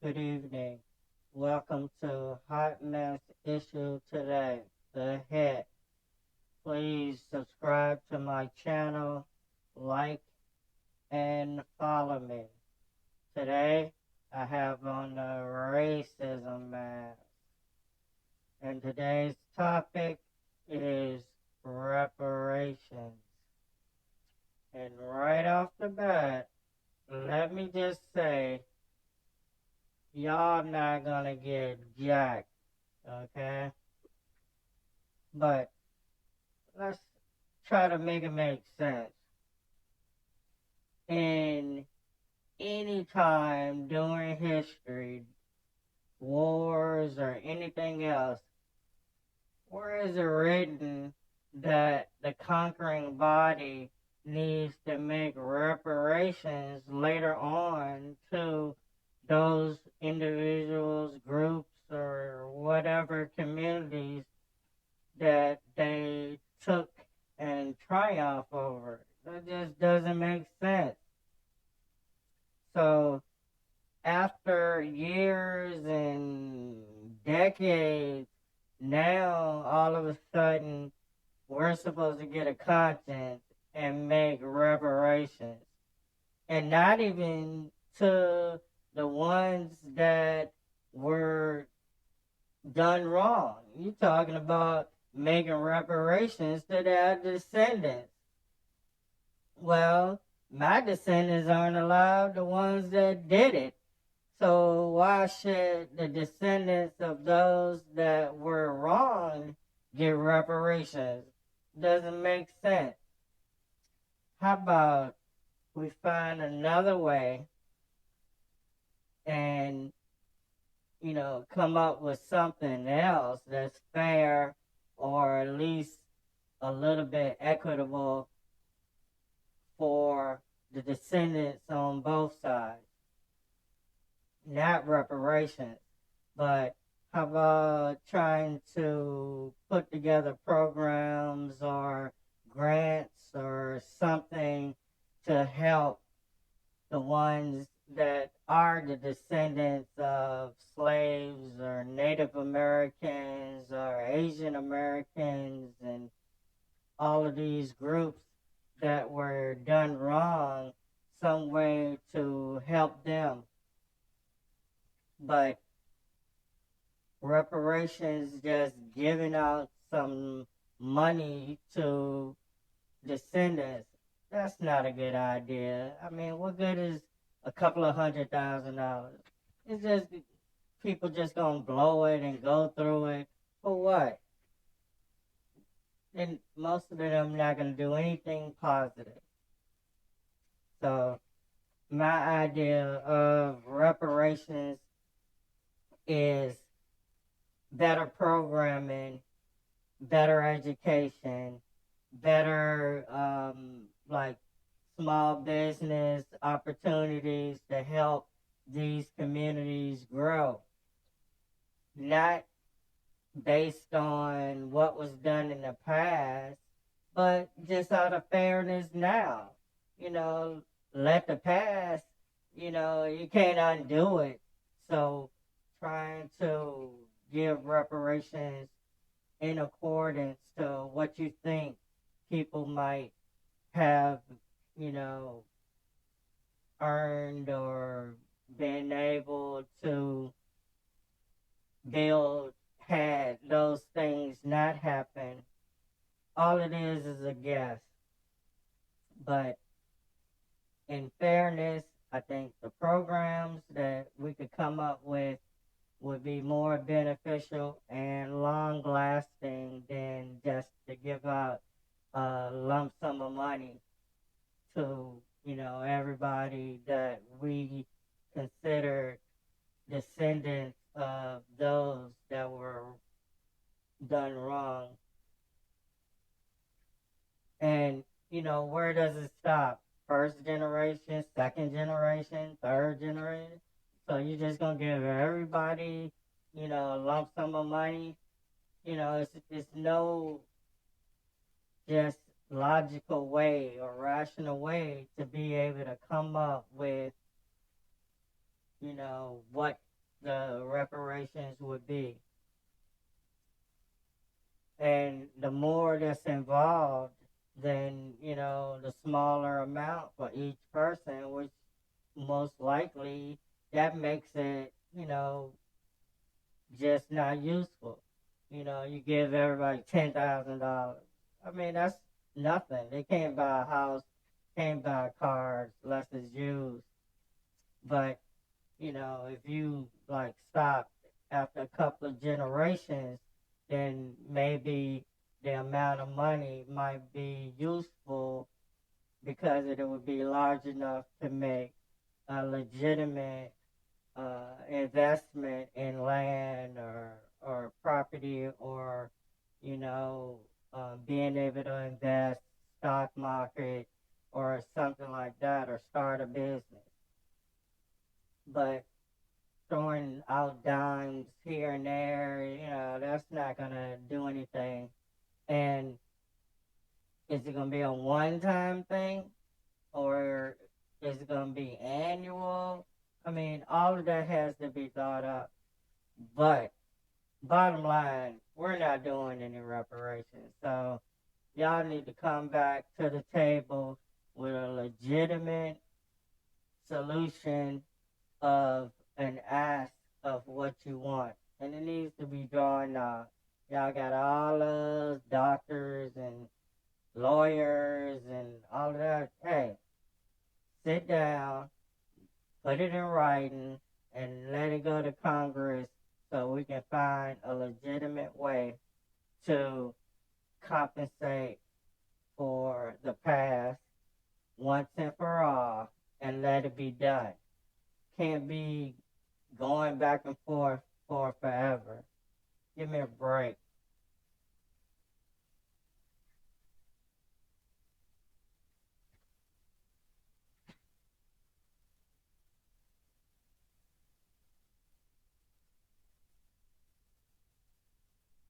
Good evening. Welcome to Hotmess issue today, the hit. Please subscribe to my channel, like, and follow me. Today, I have on the racism mask. And today's topic is reparations. And right off the bat, let me just say, y'all not gonna get jacked, okay? But let's try to make it make sense. In any time during history, wars or anything else, where is it written that the conquering body needs to make reparations later on to those individuals, groups, or whatever communities that they took and triumph over? That just doesn't make sense. So after years and decades, now all of a sudden we're supposed to get a conscience and make reparations. And not even to the ones that were done wrong. You're talking about making reparations to their descendants. Well, my descendants aren't allowed, the ones that did it. So why should the descendants of those that were wrong get reparations? Doesn't make sense. How about we find another way and, come up with something else that's fair or at least a little bit equitable for the descendants on both sides? Not reparations, but how about trying to put together programs or grants or something to help the ones that are the descendants of slaves or Native Americans or Asian Americans and all of these groups that were done wrong, some way to help them. But reparations just giving out some money to descendants, that's not a good idea. I mean, what good is a couple of $100,000? It's just people just gonna blow it and go through it for what? And most of them not gonna do anything positive. So my idea of reparations is better programming, better education, better like small business opportunities to help these communities grow. Not based on what was done in the past, but just out of fairness now. Let the past, you can't undo it. So trying to give reparations in accordance to what you think people might have, you know, earned or been able to build had those things not happen. All it is a guess. But in fairness, I think the programs that we could come up with would be more beneficial and long lasting than just to give out a lump sum of money to, everybody that we consider descendants of those that were done wrong. And, where does it stop? First generation, second generation, third generation? So you're just going to give everybody, a lump sum of money? It's no just logical way or rational way to be able to come up with, what the reparations would be. And the more that's involved, then, the smaller amount for each person, which most likely that makes it, just not useful. You give everybody $10,000. I mean, that's nothing. They can't buy a house, can't buy cars unless it's used. But if you like stop after a couple of generations, then maybe the amount of money might be useful because it would be large enough to make a legitimate investment in land or property or you know being able to invest stock market or something like that or start a business. But throwing out dimes here and there, that's not gonna do anything. And is it gonna be a one-time thing, or is it gonna be annual? I mean, all of that has to be thought up. But bottom line, we're not doing any reparations. So y'all need to come back to the table with a legitimate solution of an ask of what you want. And it needs to be drawn out. Y'all got all those doctors and lawyers and all of that. Hey, sit down, put it in writing, and let it go to Congress so we can find a legitimate way to compensate for the past once and for all and let it be done. Can't be going back and forth for forever.